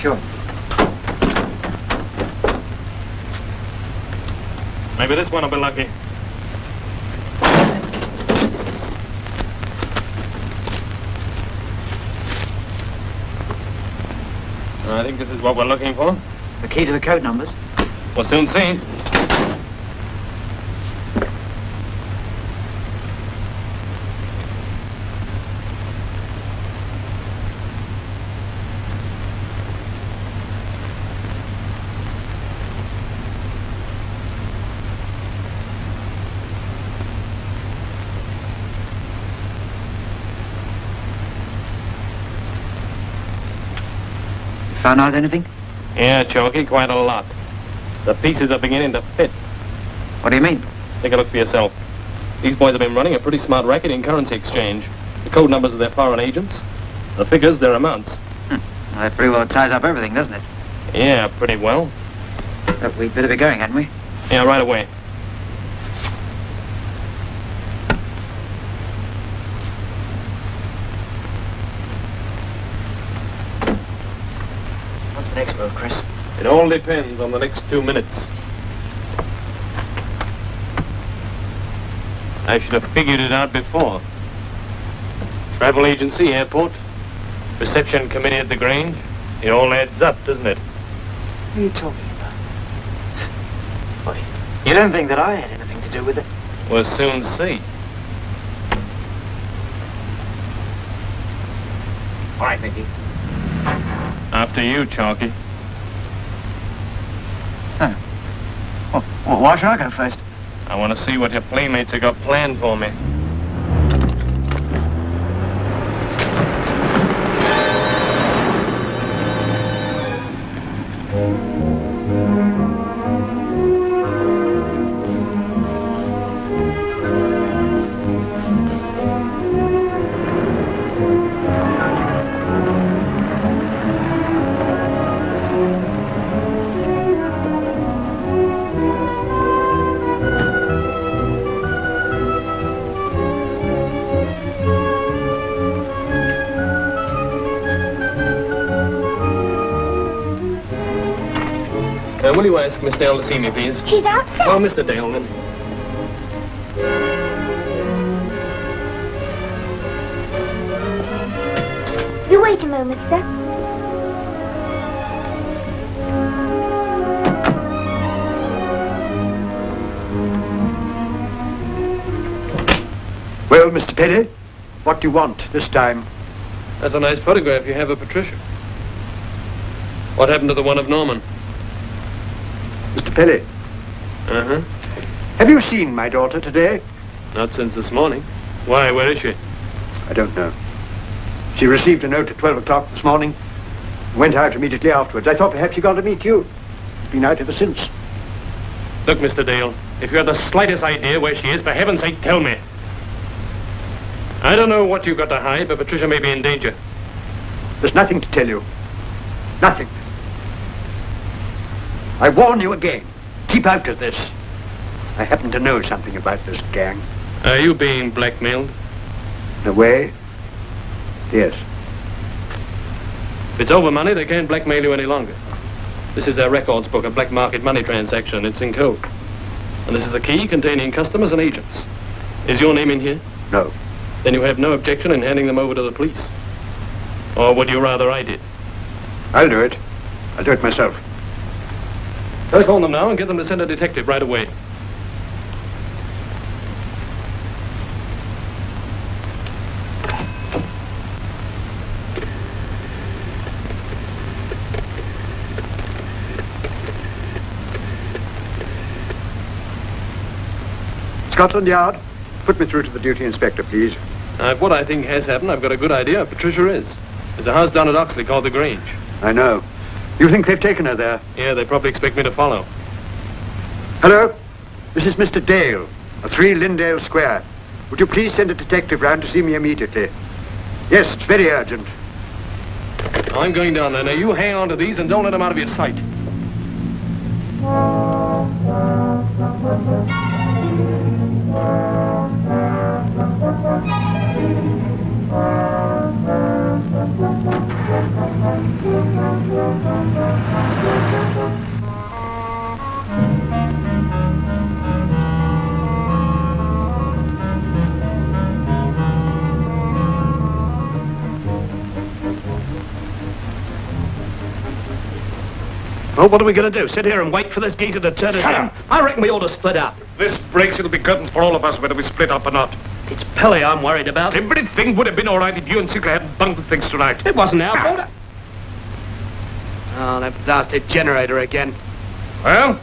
Sure.
Maybe this one will be lucky. I think this is what we're looking for.
The key to the code numbers?
We'll soon see.
Found out anything?
Yeah, Chalky, quite a lot. The pieces are beginning to fit.
What do you mean?
Take a look for yourself. These boys have been running a pretty smart racket in currency exchange. The code numbers of their foreign agents. The figures, their amounts.
Well, that pretty well ties up everything, doesn't it?
Yeah, pretty well.
Look, we'd better be going, hadn't we?
Yeah, right away.
What's the next move, Chris?
It all depends on the next 2 minutes. I should have figured it out before. Travel agency, airport, reception committee at the Grange. It all adds up, doesn't it?
What are you talking about? What, you don't think that I had anything to do with it?
We'll soon see.
All right, Mickey.
After you, Chalky.
Huh. Well, why should I go first?
I want to see what your playmates have got planned for me. Will you ask Miss Dale to see me, please?
She's outside.
Oh, Mr. Dale, then.
You wait a moment, sir.
Well, Mr. Penny, what do you want this time?
That's a nice photograph you have of Patricia. What happened to the one of Norman?
Mr. Penny.
Uh-huh.
Have you seen my daughter today?
Not since this morning. Why, where is she?
I don't know. She received a note at 12 o'clock this morning. Went out immediately afterwards. I thought perhaps she'd gone to meet you. She's been out ever since.
Look, Mr. Dale, if you have the slightest idea where she is, for heaven's sake, tell me. I don't know what you've got to hide, but Patricia may be in danger.
There's nothing to tell you. Nothing. I warn you again. Keep out of this. I happen to know something about this gang.
Are you being blackmailed?
In a way, yes.
If it's over money, they can't blackmail you any longer. This is their records book, a black market money transaction. It's in code. And this is a key containing customers and agents. Is your name in here?
No.
Then you have no objection in handing them over to the police. Or would you rather I did?
I'll do it. I'll do it myself.
Telephone them now and get them to send a detective right away.
Scotland Yard, put me through to the duty inspector, please.
What I think has happened, I've got a good idea. Patricia is. There's a house down at Oxley called the Grange.
I know. You think they've taken her there?
Yeah, they probably expect me to follow.
Hello? This is Mr. Dale, of 3 Lindale Square. Would you please send a detective round to see me immediately? Yes, it's very urgent.
I'm going down there. Now, you hang on to these and don't let them out of your sight.
Well, what are we going to do? Sit here and wait for this geezer to turn us in? I reckon we ought to split up.
This breaks, it'll be curtains for all of us whether we split up or not.
It's Pelly I'm worried about.
Everything would have been all right if you and Sinclair hadn't bungled things tonight.
It wasn't our fault. Oh, that blasted generator again.
Well,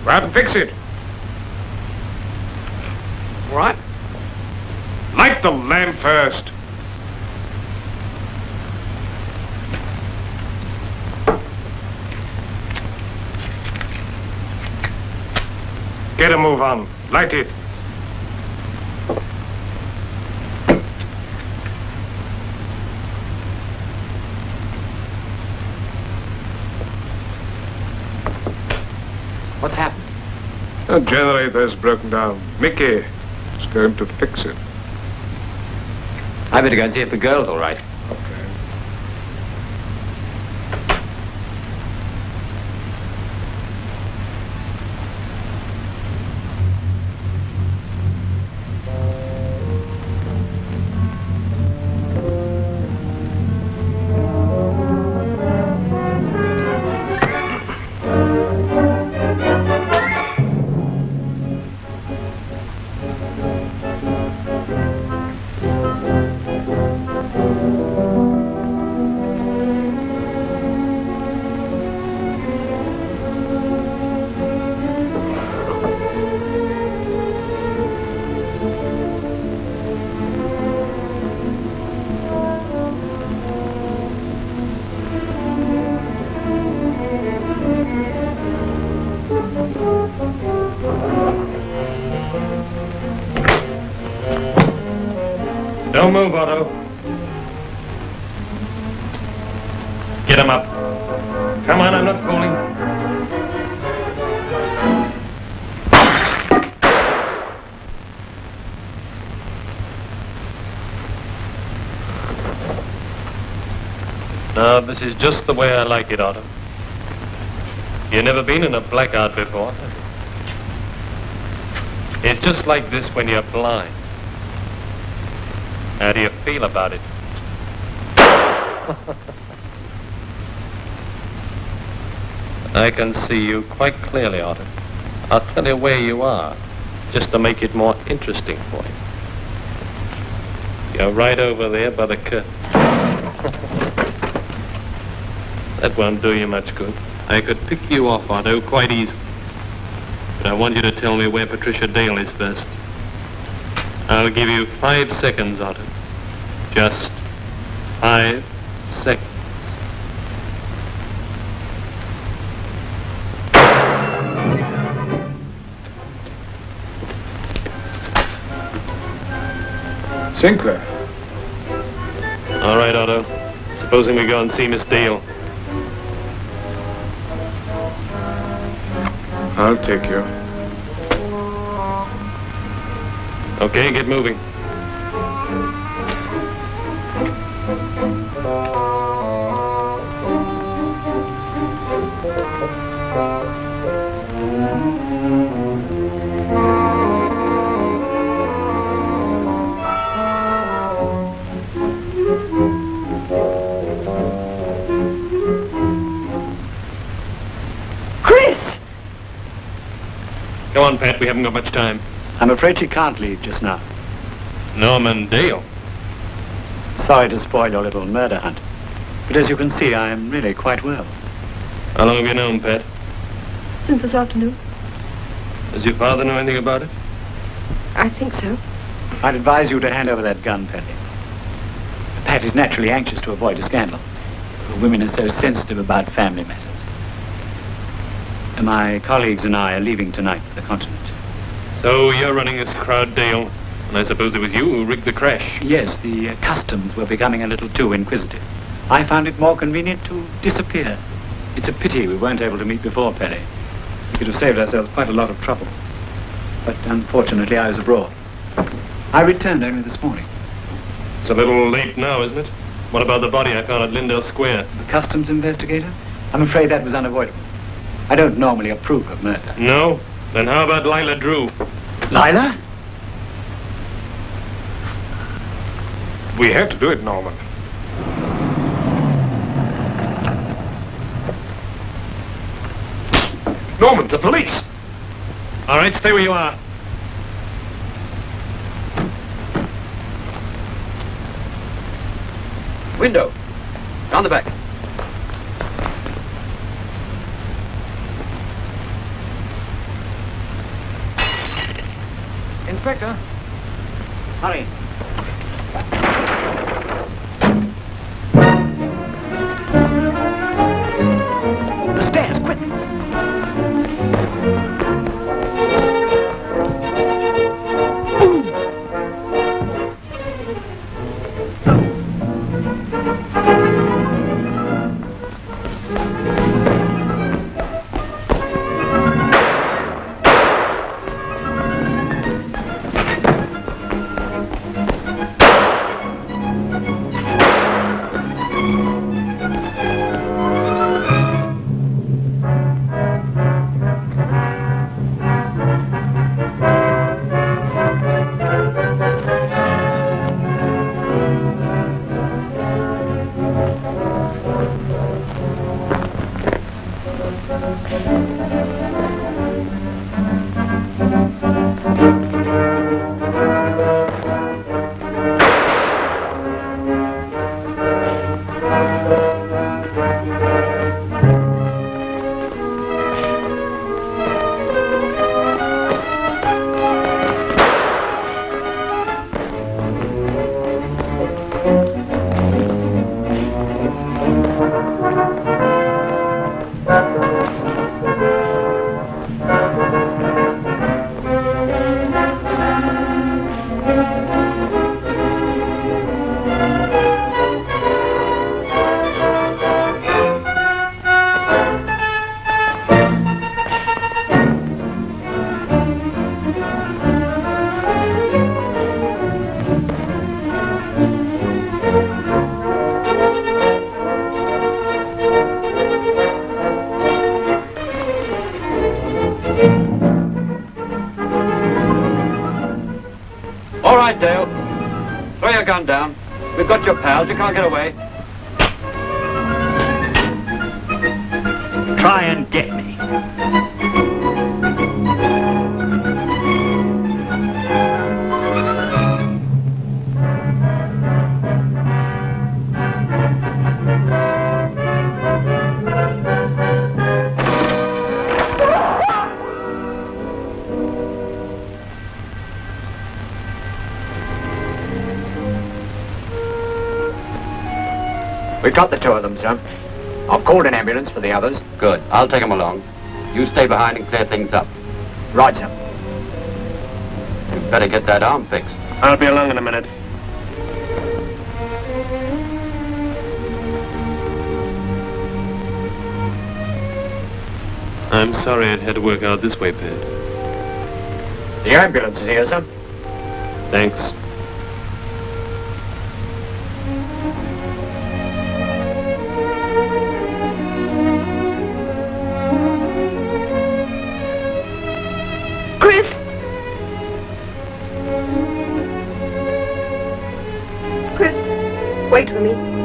go out and fix it.
All right.
Light the lamp first. Get a move on. Light it. The generator's broken down. Mickey is going to fix it.
I better go and see if the girl's all right.
Okay.
Don't move, Otto. Get him up. Come on, I'm not fooling. Now, this is just the way I like it, Otto. You've never been in a blackout before, have you? It's just like this when you're blind. How do you feel about it? I can see you quite clearly, Otto. I'll tell you where you are, just to make it more interesting for you. You're right over there by the curtain. That won't do you much good. I could pick you off, Otto, quite easily. But I want you to tell me where Patricia Dale is first. I'll give you 5 seconds, Otto. Just 5 seconds.
Sinclair.
All right, Otto. Supposing we go and see Miss Dale.
I'll take you.
Okay, get moving.
Chris!
Go on, Pat. We haven't got much time.
I'm afraid she can't leave just now.
Norman Dale.
Sorry to spoil your little murder hunt. But as you can see, I am really quite well.
How long have you known, Pat?
Since this afternoon.
Does your father know anything about it?
I think so.
I'd advise you to hand over that gun, Penny. Pat is naturally anxious to avoid a scandal. Women are so sensitive about family matters. My colleagues and I are leaving tonight for the continent.
So you're running this crowd, Dale. And I suppose it was you who rigged the crash.
Yes, the customs were becoming a little too inquisitive. I found it more convenient to disappear. It's a pity we weren't able to meet before, Penny. We could have saved ourselves quite a lot of trouble. But unfortunately, I was abroad. I returned only this morning.
It's a little late now, isn't it? What about the body I found at Lindell Square?
The customs investigator? I'm afraid that was unavoidable. I don't normally approve of murder.
No? Then how about Lila Drew?
Lila?
We had to do it, Norman.
Norman, the police! All right, stay where you are.
Window. Round the back.
Inspector. Hurry.
The stairs, quick!
right, Dale. Throw your gun down. We've got your pals. You can't get away.
Try and get me.
We've got the two of them, sir. I've called an ambulance for the others.
Good. I'll take them along. You stay behind and clear things up.
Right, sir.
You'd better get that arm fixed.
I'll be along in a minute.
I'm sorry it had to work out this way, Pat.
The ambulance is here, sir.
Thanks.
Chris! Chris, wait for me.